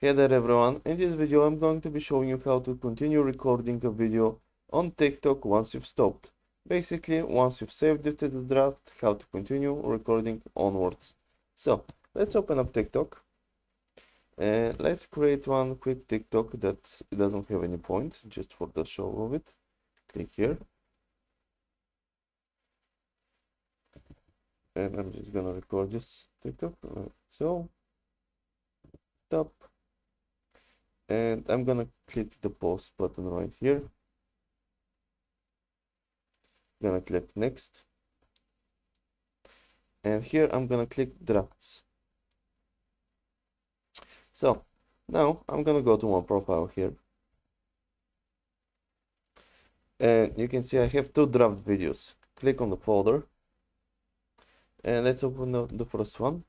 Hey there everyone, in this video I'm going to be showing you how to continue recording a video on TikTok once you've stopped. Basically, once you've saved it to the draft, how to continue recording onwards. So, let's open up TikTok and let's create one quick TikTok that doesn't have any point, just for the show of it. Click here. And I'm just gonna record this TikTok. So, stop. And I'm gonna click the pause button right here. Gonna click next, and here I'm gonna click drafts. So now I'm gonna go to my profile here, and you can see I have two draft videos. Click on the folder and let's open the first one.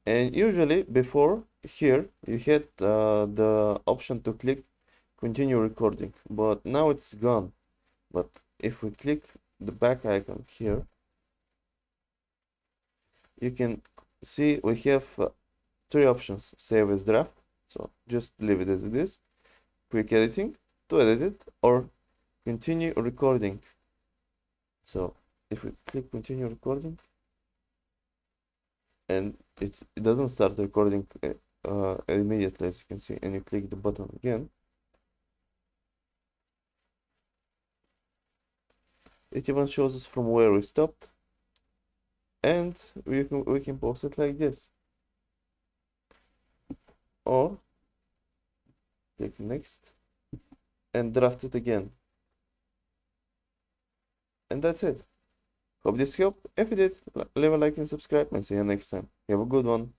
And usually before here you had the option to click continue recording, but now it's gone. But if we click the back icon here, you can see we have three options: save as draft, so just leave it as it is; quick editing, to edit it; or continue recording. So if we click continue recording, and it doesn't start recording immediately, as you can see, and you click the button again, it even shows us from where we stopped, and we can post it like this, or click next and draft it again. And that's it. Hope this helped. If it did, leave a like and subscribe, and see you next time. Have a good one.